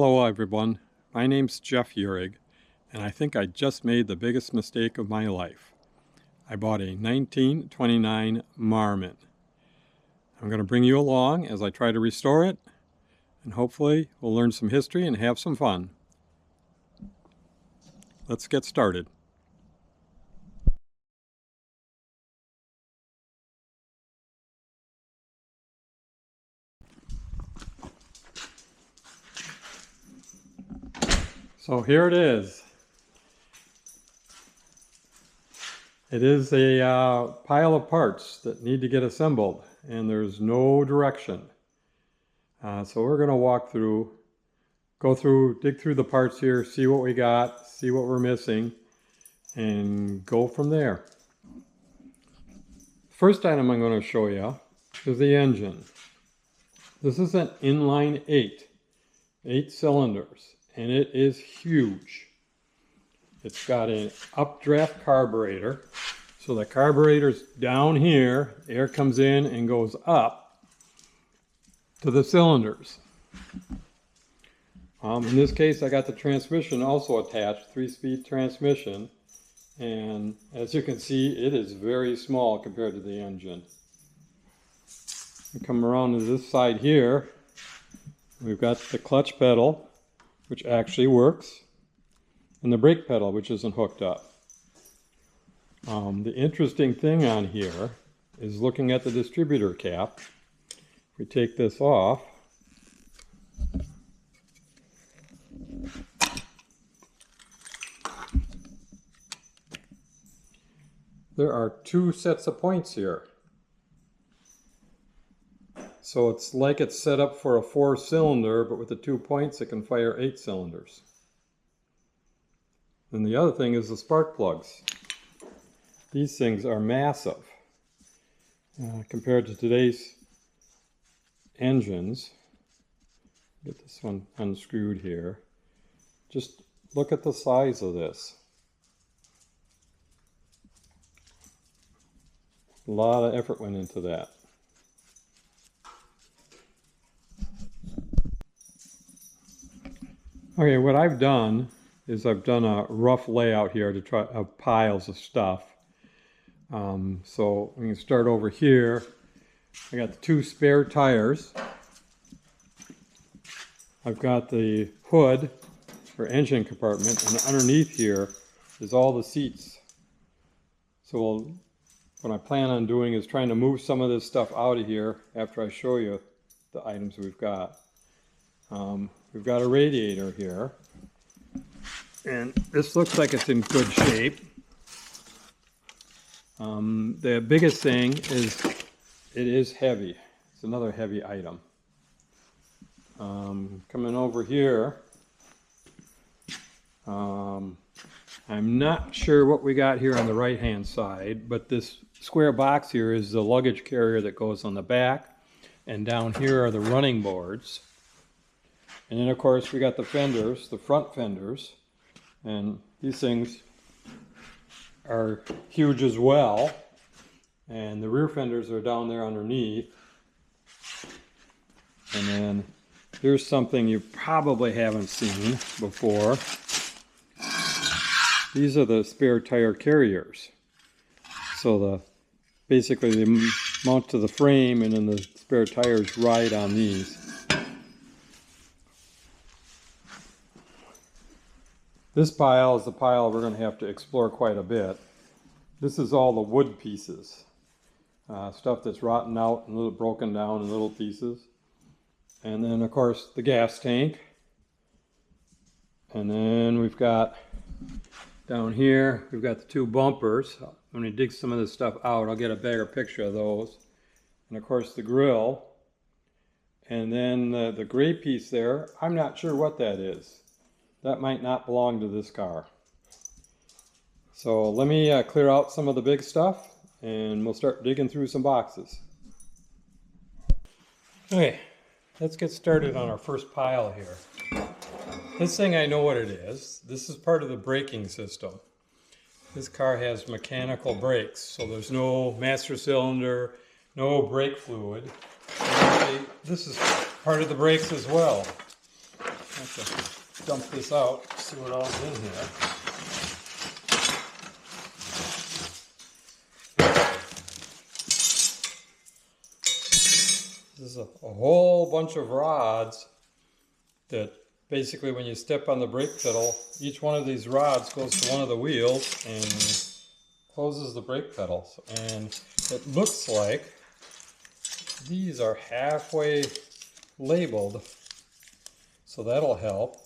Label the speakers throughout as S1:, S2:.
S1: Hello everyone, my name's Jeff Uhrig, and I think I just made the biggest mistake of my life. I bought a 1929 Marmon. I'm going to bring you along as I try to restore it, and hopefully we'll learn some history and have some fun. Let's get started. So here it is. It is a pile of parts that need to get assembled, and there's no direction. So we're going to walk through, dig through the parts here, see what we got, see what we're missing, and go from there. First item I'm going to show you is the engine. This is an inline 8 cylinders, and it is huge. It's got an updraft carburetor, so the carburetor's down here, air comes in and goes up to the cylinders. In this case, I got the transmission also attached, 3-speed transmission, and as you can see, it is very small compared to the engine. We come around to this side here, we've got the clutch pedal, which actually works, and the brake pedal, which isn't hooked up. The interesting thing on here is looking at the distributor cap. If we take this off, there are 2 sets of points here. So it's like it's set up for a 4-cylinder, but with the 2 points it can fire 8 cylinders. And the other thing is the spark plugs. These things are massive compared to today's engines. Get this one unscrewed here. Just look at the size of this. A lot of effort went into that. Okay, what I've done is I've done a rough layout here to try of piles of stuff. So we can start over here. I got the 2 spare tires. I've got the hood or engine compartment, and underneath here is all the seats. So what I plan on doing is trying to move some of this stuff out of here after I show you the items we've got. We've got a radiator here, and this looks like it's in good shape. The biggest thing is it is heavy. It's another heavy item. Coming over here, I'm not sure what we got here on the right hand side, but this square box here is the luggage carrier that goes on the back, and down here are the running boards. And then of course we got the fenders, the front fenders, and these things are huge as well. And the rear fenders are down there underneath. And then here's something you probably haven't seen before. These are the spare tire carriers. So basically they mount to the frame, and then the spare tires ride on these. This pile is the pile we're going to have to explore quite a bit. This is all the wood pieces. Stuff that's rotten out and little broken down in little pieces. And then of course the gas tank. And then we've got down here, we've got the 2 bumpers. When we dig some of this stuff out, I'll get a better picture of those. And of course the grill. And then the gray piece there, I'm not sure what that is. That might not belong to this car. So let me clear out some of the big stuff, and we'll start digging through some boxes. Okay, let's get started on our first pile here. This thing, I know what it is. This is part of the braking system. This car has mechanical brakes, so there's no master cylinder, no brake fluid. Actually, this is part of the brakes as well. to dump this out, see what else is in here. This is a whole bunch of rods that basically when you step on the brake pedal, each one of these rods goes to one of the wheels and closes the brake pedals. And it looks like these are halfway labeled, so that'll help.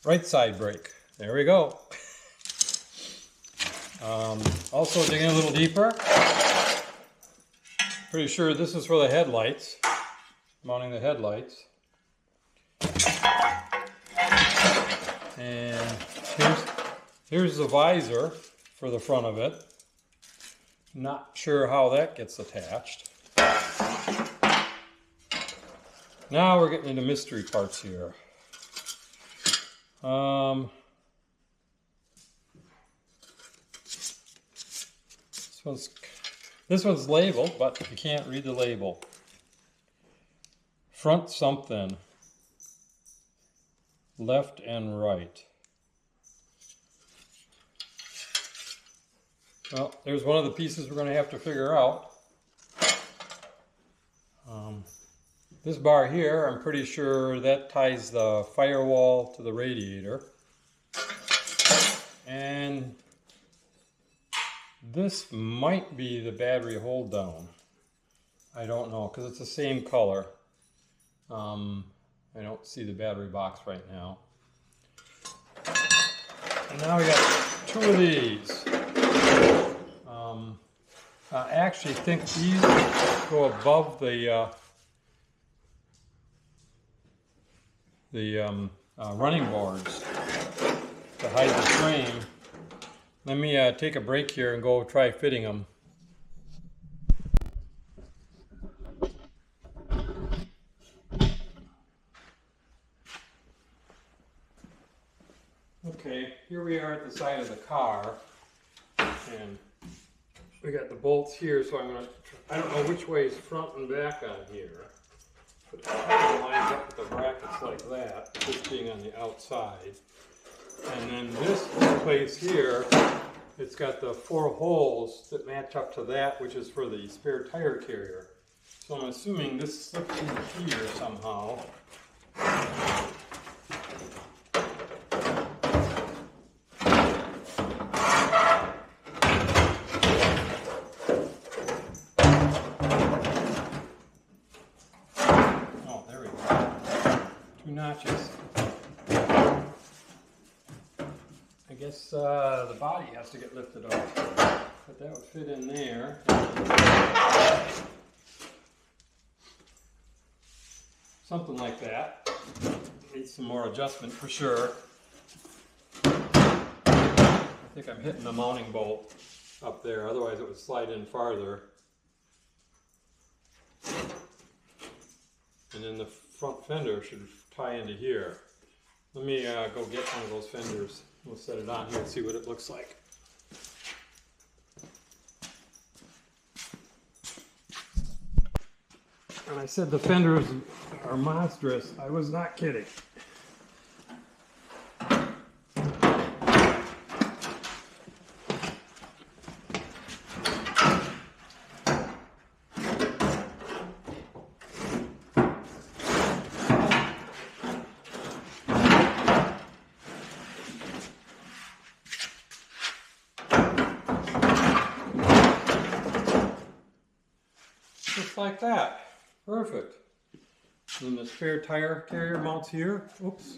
S1: Right side brake, there we go. Also digging a little deeper, pretty sure this is for the headlights, mounting the headlights. And here's the visor for the front of it. Not sure how that gets attached. Now we're getting into mystery parts here. This one's labeled, but you can't read the label. Front something. Left and right. Well, there's one of the pieces we're going to have to figure out. This bar here, I'm pretty sure that ties the firewall to the radiator. And this might be the battery hold down. I don't know, because it's the same color. I don't see the battery box right now. And now we got two of these. I actually think these go above the running boards to hide the frame. Let me take a break here and go try fitting them. Okay, here we are at the side of the car, and we got the bolts here, so I don't know which way is front and back on here, but it kind of lines up with the brackets like that, this being on the outside. And then this place here, it's got the 4 holes that match up to that, which is for the spare tire carrier. So I'm assuming this slips in here somehow. Notches. I guess the body has to get lifted off, but that would fit in there. Something like that. Needs some more adjustment for sure. I think I'm hitting the mounting bolt up there, otherwise it would slide in farther. And then the front fender should tie into here. Let me go get one of those fenders. We'll set it on here and see what it looks like. And I said the fenders are monstrous. I was not kidding. Just like that. Perfect. And the spare tire carrier mounts here. Oops.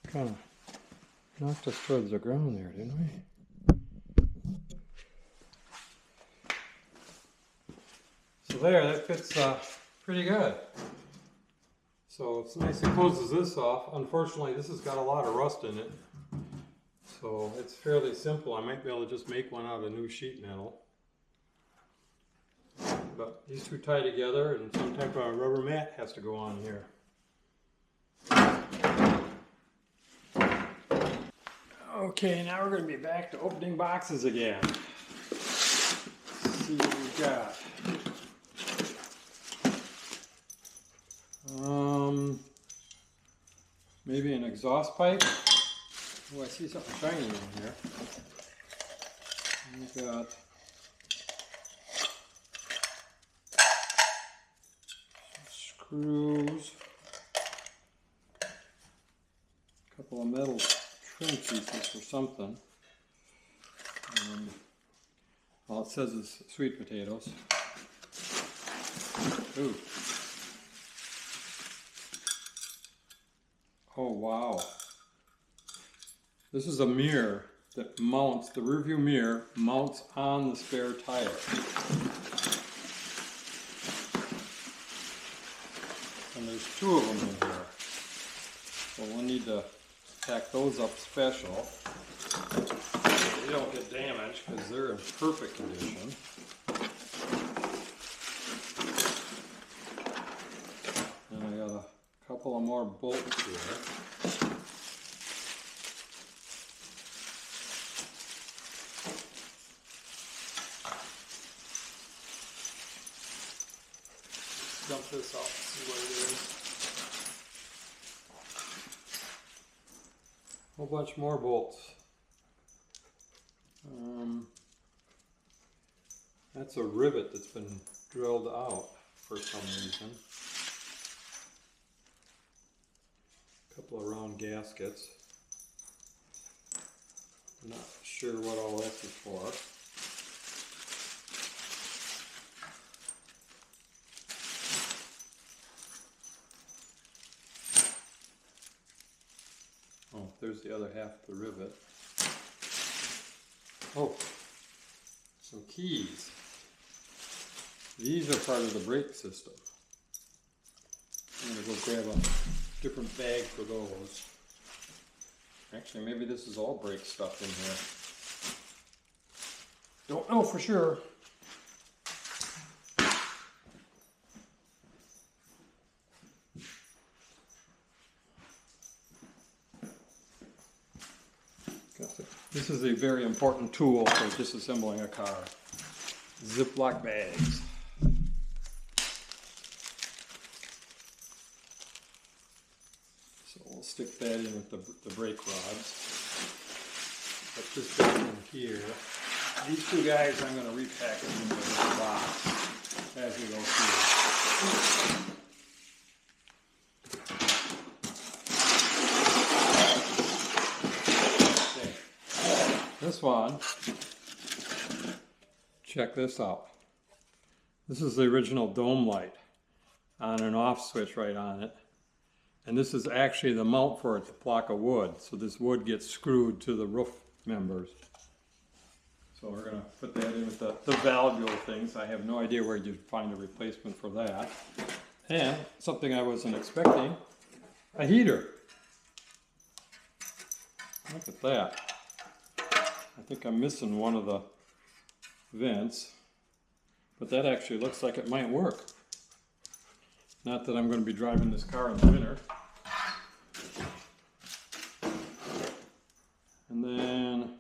S1: Kind of knocked us towards the ground there, didn't we? So there, that fits pretty good. So it's nice it closes this off. Unfortunately, this has got a lot of rust in it. So it's fairly simple. I might be able to just make one out of new sheet metal. But these two tie together, and some type of rubber mat has to go on here. Okay, now we're going to be back to opening boxes again. Let's see what we got. Maybe an exhaust pipe. Oh, I see something shiny in here. We've got screws, a couple of metal trim pieces or something. All it says is sweet potatoes. Ooh. Oh wow. This is a mirror that mounts, the rearview mirror mounts on the spare tire. And there's two of them in here. So we'll need to pack those up special. They don't get damaged because they're in perfect condition. And I got a couple of more bolts here. Dump this out and see what it is. A whole bunch more bolts. That's a rivet that's been drilled out for some reason. A couple of round gaskets. I'm not sure what all this is for. Oh, there's the other half of the rivet. Oh, some keys. These are part of the brake system. I'm going to go grab a different bag for those. Actually, maybe this is all brake stuff in here. Don't know for sure. This is a very important tool for disassembling a car. Ziploc bags. So we'll stick that in with the brake rods. Put this back in here. These two guys I'm going to repackage into this box as we go through. This one, check this out. This is the original dome light on and off switch right on it. And this is actually the mount for it, it's a block of wood. So this wood gets screwed to the roof members. So we're going to put that in with the valvule things. I have no idea where you'd find a replacement for that. And something I wasn't expecting, a heater. Look at that. I think I'm missing one of the vents, but that actually looks like it might work. Not that I'm going to be driving this car in the winter. And then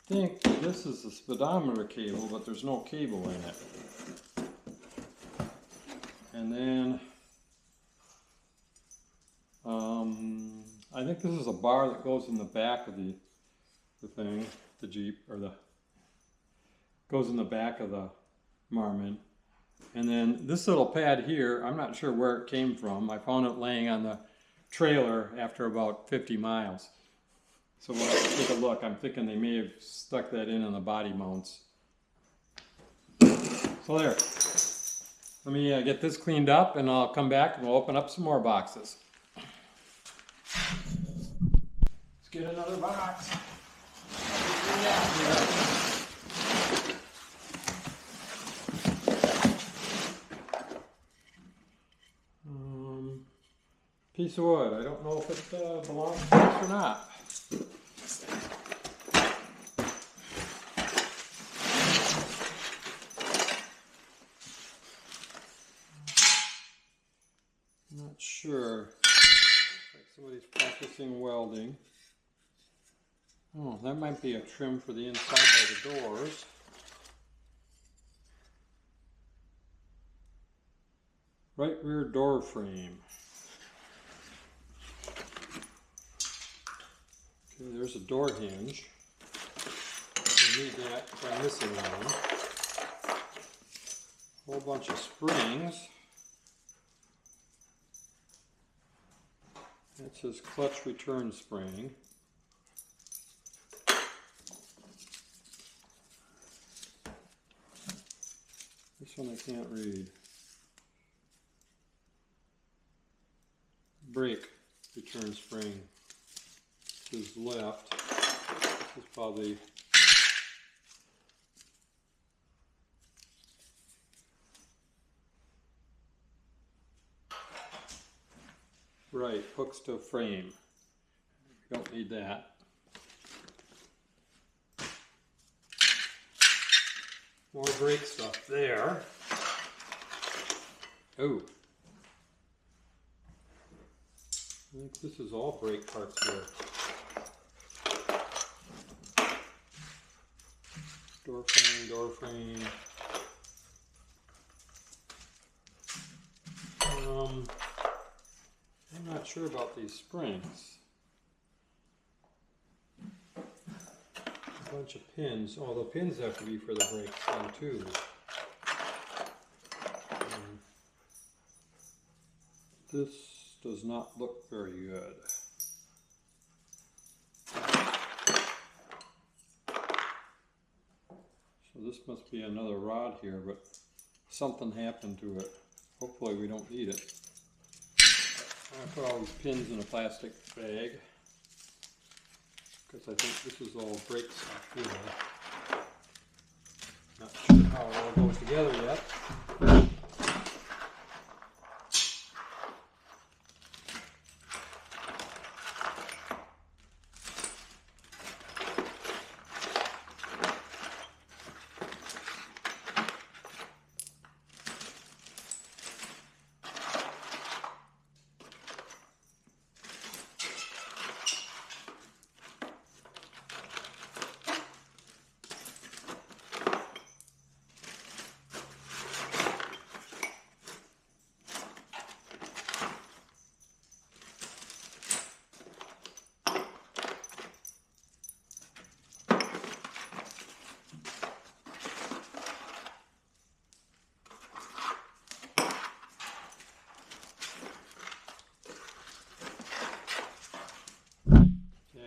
S1: I think this is the speedometer cable, but there's no cable in it. And then I think this is a bar that goes in the back of the thing, the Jeep, or goes in the back of the Marmon. And then this little pad here, I'm not sure where it came from. I found it laying on the trailer after about 50 miles. So we'll have to take a look. I'm thinking they may have stuck that in on the body mounts. So there. Let me get this cleaned up and I'll come back and we'll open up some more boxes. Let's get another box. Piece of wood. I don't know if it belongs to us or not. Not sure. Like somebody's practicing welding. Oh, that might be a trim for the inside by the doors. Right rear door frame. Okay, there's a door hinge. We need that if I'm missing one. A whole bunch of springs. That says clutch return spring. This one I can't read. Brake return spring. This is left. This is probably right, hooks to frame. You don't need that. More brake stuff there. Oh. I think this is all brake parts here. Door frame, door frame. I'm not sure about these springs. A bunch of pins. Oh, the pins have to be for the brakes then too. This does not look very good. So this must be another rod here, but something happened to it. Hopefully we don't need it. I put all these pins in a plastic bag because I think this is all brake stuff here. Not sure how it all goes together yet.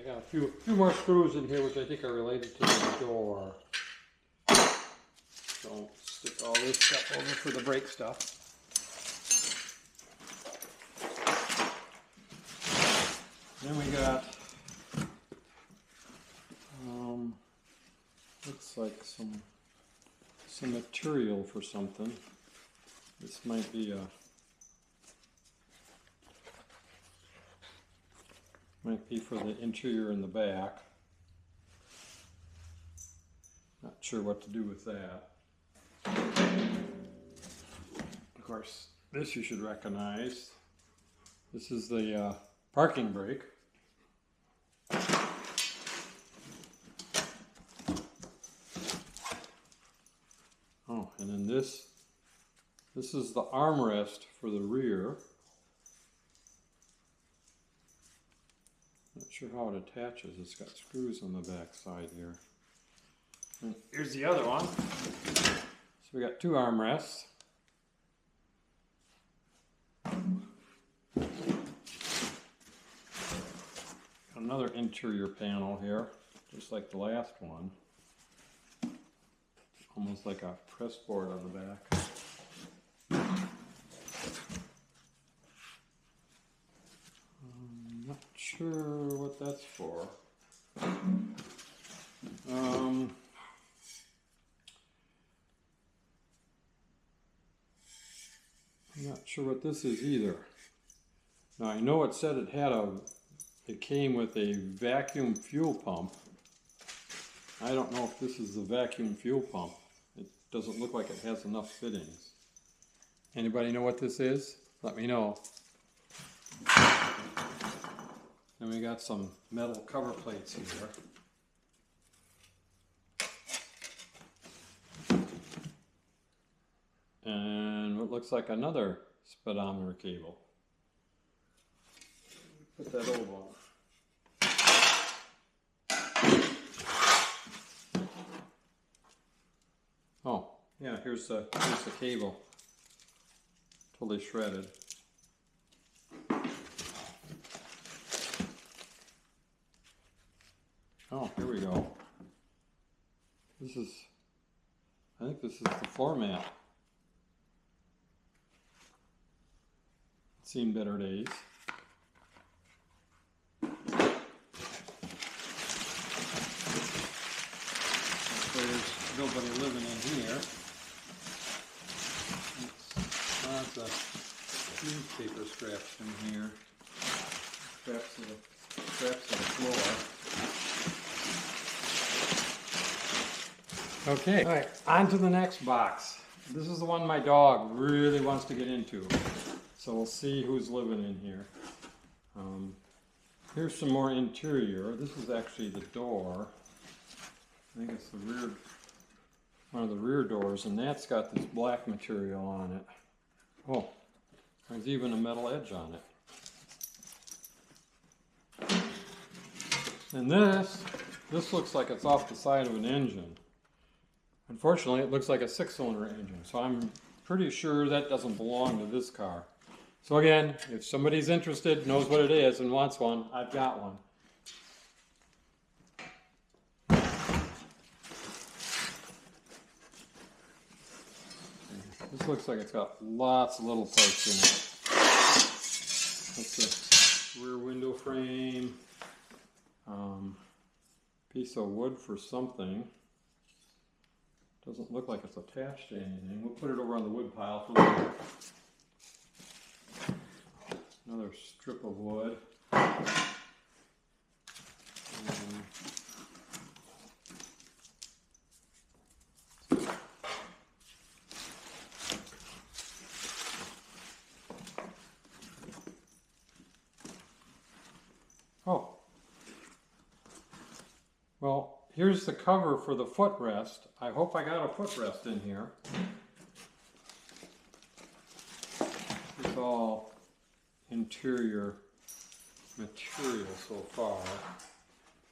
S1: A few more screws in here which I think are related to the door. Don't stick all this stuff over for the brake stuff. Then we got looks like some material for something. This might be for the interior and the back. Not sure what to do with that. Of course, this you should recognize. This is the parking brake. Oh, and then this is the armrest for the rear. Not sure how it attaches. It's got screws on the back side here. And here's the other one. So we got two armrests. Another interior panel here, just like the last one. Almost like a press board on the back. Not sure what that's for. I'm not sure what this is either. Now I know it said it came with a vacuum fuel pump. I don't know if this is the vacuum fuel pump. It doesn't look like it has enough fittings. Anybody know what this is? Let me know. And we got some metal cover plates here. And what looks like another speedometer cable. Put that old one. Oh, yeah, here's the cable. Totally shredded. Oh, here we go. I think this is the floor mat. It's seen better days. There's nobody living in here. Lots of newspaper scraps in here. Scraps of the floor. Okay, all right, on to the next box. This is the one my dog really wants to get into. So we'll see who's living in here. Here's some more interior. This is actually the door. I think it's one of the rear doors, and that's got this black material on it. Oh, there's even a metal edge on it. And this looks like it's off the side of an engine. Unfortunately, it looks like a 6-cylinder engine, so I'm pretty sure that doesn't belong to this car. So again, if somebody's interested, knows what it is, and wants one, I've got one. This looks like it's got lots of little parts in it. That's the rear window frame. Piece of wood for something. Doesn't look like it's attached to anything. We'll put it over on the wood pile for later. Another strip of wood. Oh. Well, here's the cover for the footrest. I hope I got a footrest in here. It's all interior material so far,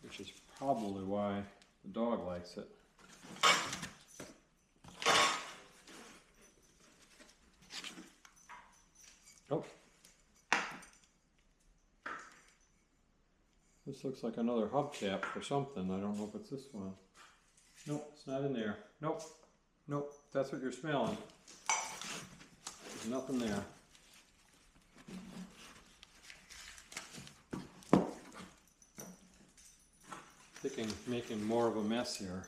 S1: which is probably why the dog likes it. Oh. This looks like another hubcap for something. I don't know if it's this one. Nope, it's not in there. Nope. Nope, that's what you're smelling. There's nothing there. Making more of a mess here.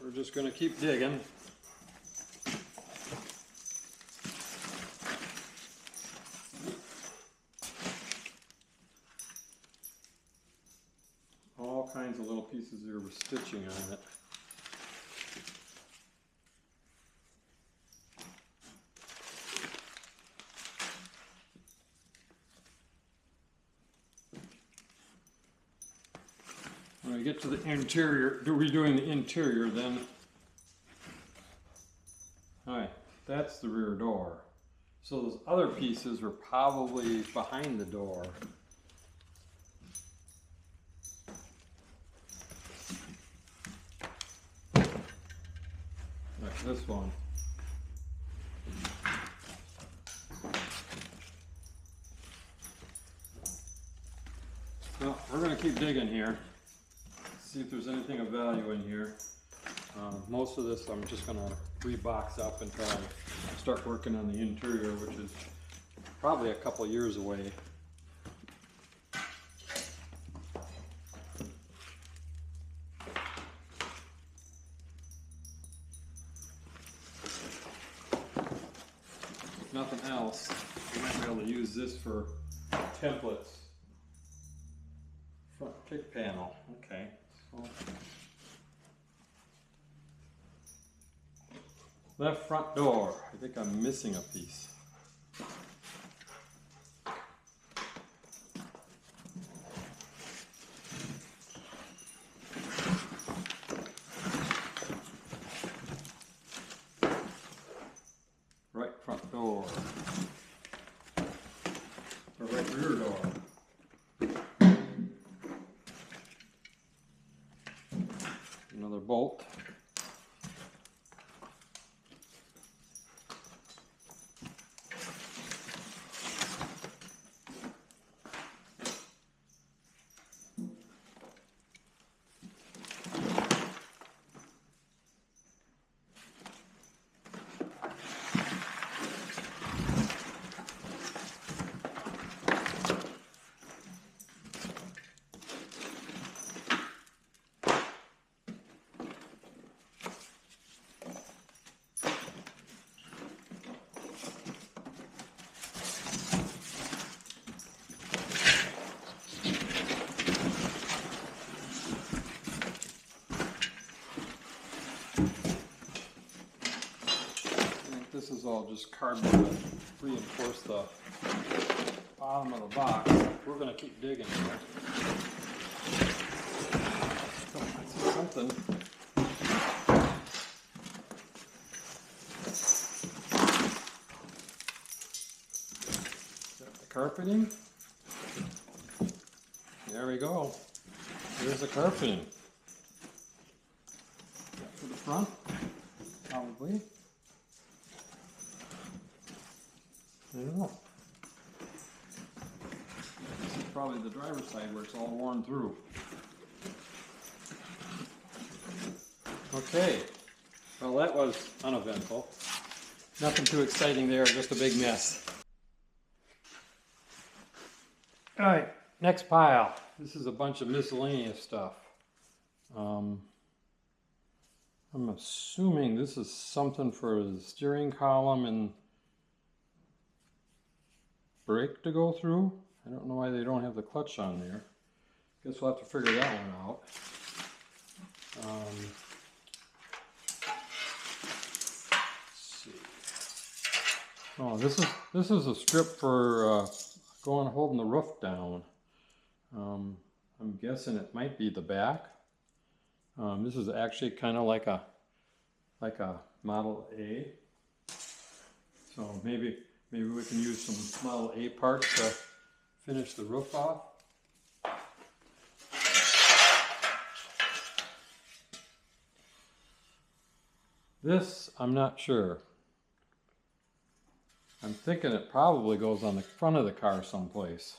S1: We're just going to keep digging. All kinds of little pieces here with stitching on it. When we get to the interior, we're doing the interior then. Alright, that's the rear door. So those other pieces are probably behind the door. Like this one. Well, we're going to keep digging here. See if there's anything of value in here. Most of this I'm just going to rebox up and try to start working on the interior, which is probably a couple years away. If nothing else, we might be able to use this for templates. Front kick panel, okay. So left front door, I think I'm missing a piece. Another bolt. This is all just cardboard to reinforce the bottom of the box. We're going to keep digging here. Oh, I see something. Is that the carpeting? There we go. There's the carpeting. For the front, probably. I don't know. This is probably the driver's side where it's all worn through. Okay. Well, that was uneventful. Nothing too exciting there, just a big mess. Alright, next pile. This is a bunch of miscellaneous stuff. I'm assuming this is something for the steering column and brake to go through. I don't know why they don't have the clutch on there. Guess we'll have to figure that one out. Let's see. Oh, this is a strip for holding the roof down. I'm guessing it might be the back. This is actually kind of like a Model A. So maybe we can use some Model A parts to finish the roof off. This, I'm not sure. I'm thinking it probably goes on the front of the car someplace.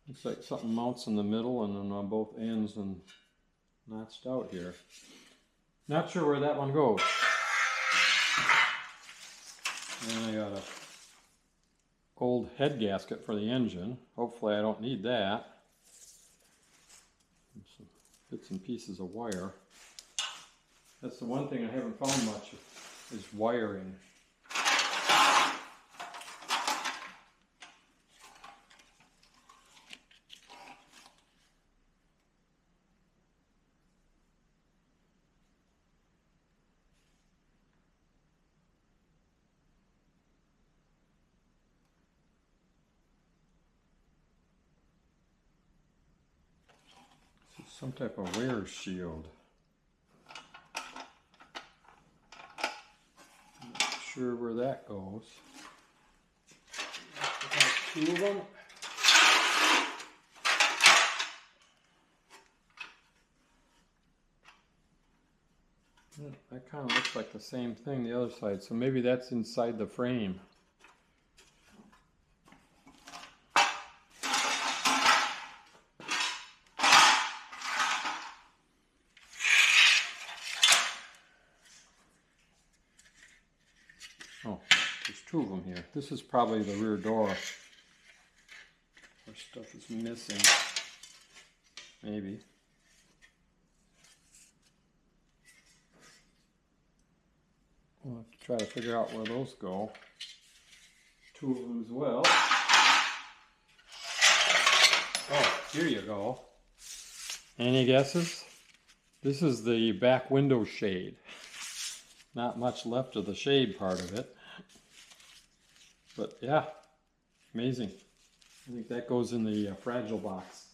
S1: Looks like something mounts in the middle and then on both ends and notched out here. Not sure where that one goes. And I got a old head gasket for the engine. Hopefully I don't need that. And some bits and pieces of wire. That's the one thing I haven't found much is wiring. Some type of wear shield. Not sure where that goes. Two of them. That kind of looks like the same thing the other side, so maybe that's inside the frame. Oh, there's two of them here. This is probably the rear door. Where stuff is missing. Maybe. We'll have to try to figure out where those go. Two of them as well. Oh, here you go. Any guesses? This is the back window shade. Not much left of the shade part of it. But yeah, amazing. I think that goes in the fragile box.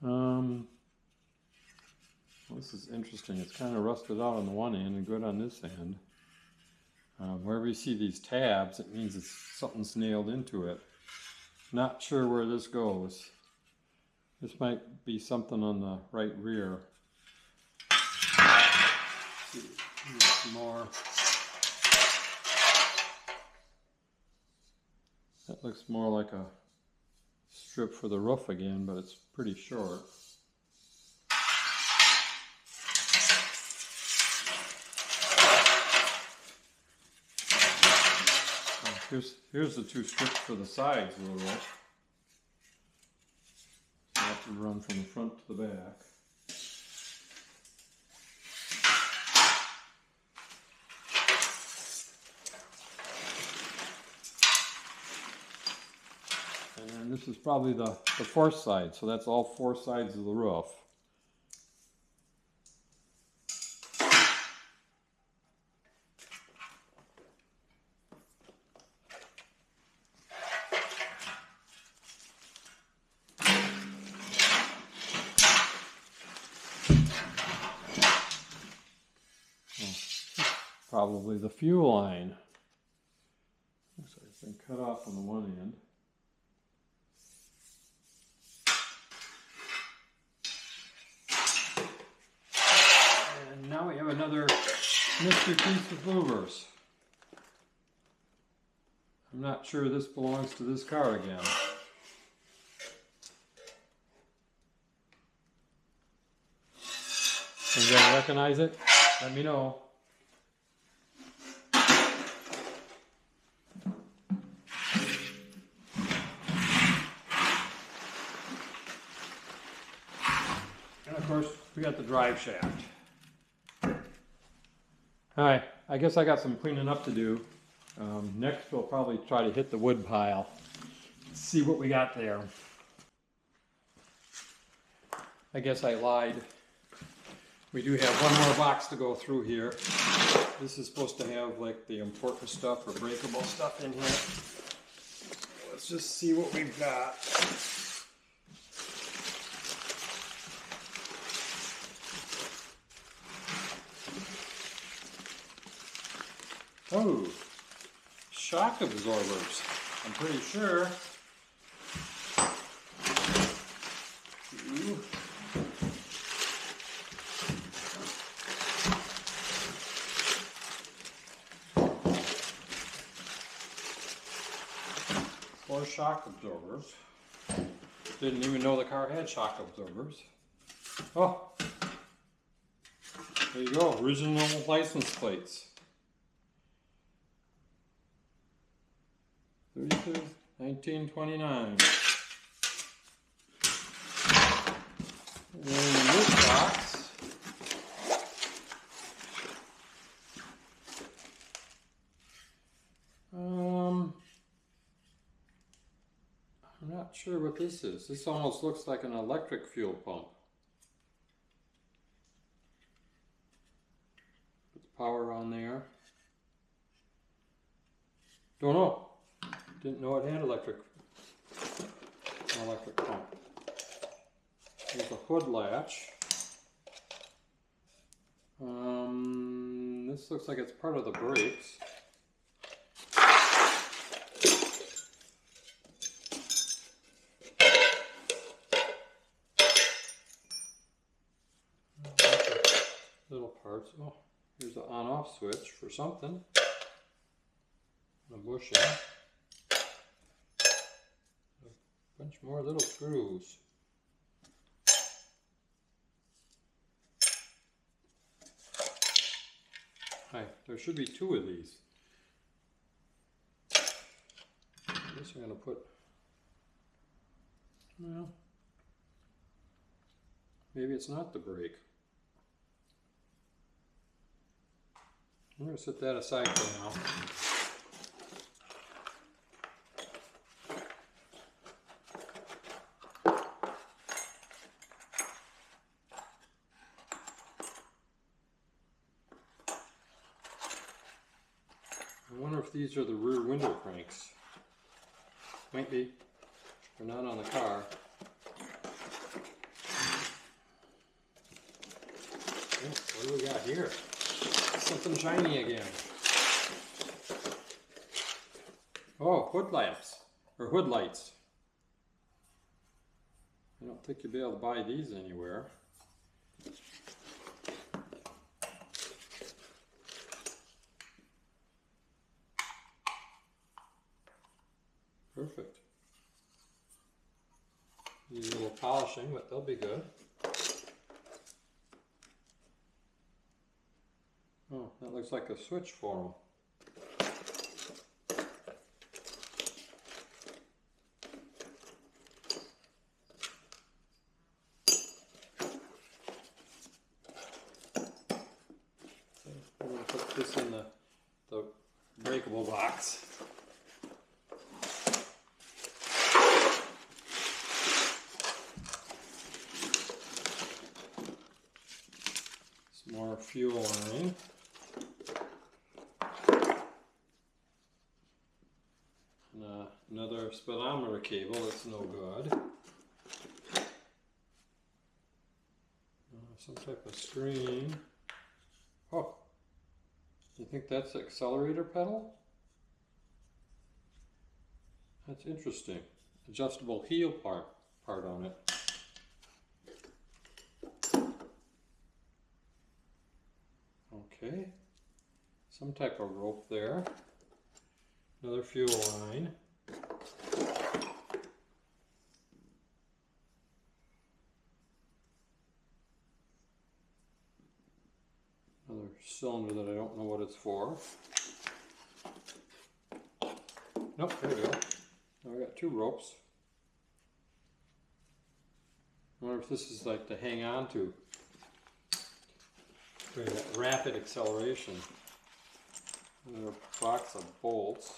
S1: Well, this is interesting. It's kind of rusted out on the one end and good on this end. Wherever you see these tabs, it means something's nailed into it. Not sure where this goes. This might be something on the right rear. Some more. That looks more like a strip for the roof again, but it's pretty short. Here's the two strips for the sides of the roof. So you have to run from the front to the back. And then this is probably the fourth side, so that's all four sides of the roof. Probably the fuel line. Looks like it's been cut off on the one end. And now we have another mystery piece of movers. I'm not sure this belongs to this car again. Anybody recognize it? Let me know. And of course, we got the drive shaft. Alright, I guess I got some cleaning up to do. Next we'll probably try to hit the wood pile. See what we got there. I guess I lied. We do have one more box to go through here. This is supposed to have like the important stuff or breakable stuff in here. Let's just see what we've got. Oh, shock absorbers. I'm pretty sure. Ooh. Four shock absorbers. Didn't even know the car had shock absorbers. Oh, there you go. Original license plates. 32, 1929. And then in this box, I'm not sure what this is. This almost looks like an electric fuel pump. Put the power on there. Don't know. Didn't know it had an electric pump. There's a hood latch. This looks like it's part of the brakes. Little parts. Oh, here's the on-off switch for something. A bushing. A bunch more little screws. Hi, there should be two of these. I guess I'm going to put, well, maybe it's not the brake. I'm going to set that aside for now. I wonder if these are the rear window cranks. Might be. They're not on the car. Oh, what do we got here? Something shiny again. Oh, hood lamps, or hood lights. I don't think you'll be able to buy these anywhere. Perfect. Need a little polishing, but they'll be good. Oh, that looks like a switch for them. I'm going to put this in the breakable box. Some more fuel line. And another speedometer cable that's no good. Some type of screen. Oh, you think that's the accelerator pedal? That's interesting. Adjustable heel part on it. Okay, some type of rope there. Another fuel line. Another cylinder that I don't know what it's for. Nope, there we go. Now we got two ropes. I wonder if this is like to hang on to during that rapid acceleration. Another box of bolts.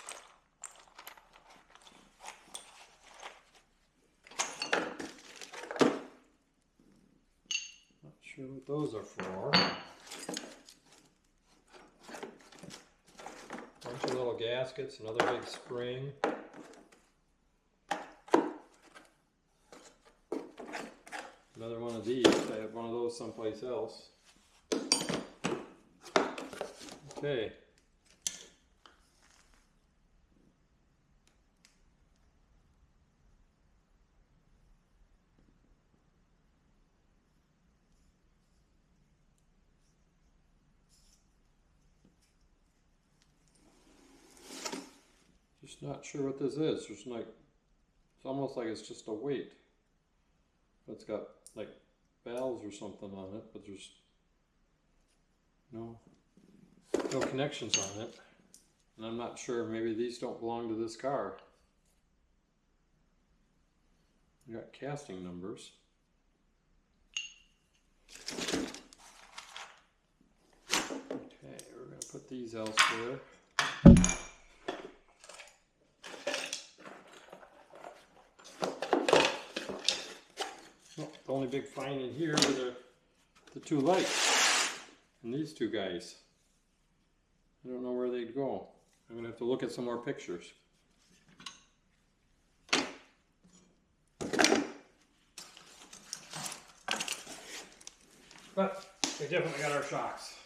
S1: Not sure what those are for. Bunch of little gaskets, another big spring. Another one of these. I have one of those someplace else. Okay. Just not sure what this is. There's like, it's almost like it's just a weight. It's got like valves or something on it, but there's no connections on it. And I'm not sure, maybe these don't belong to this car. You got casting numbers. Okay, we're going to put these elsewhere. Well, the only big find in here are the two lights and these two guys. I don't know where they'd go. I'm going to have to look at some more pictures. But we definitely got our shocks.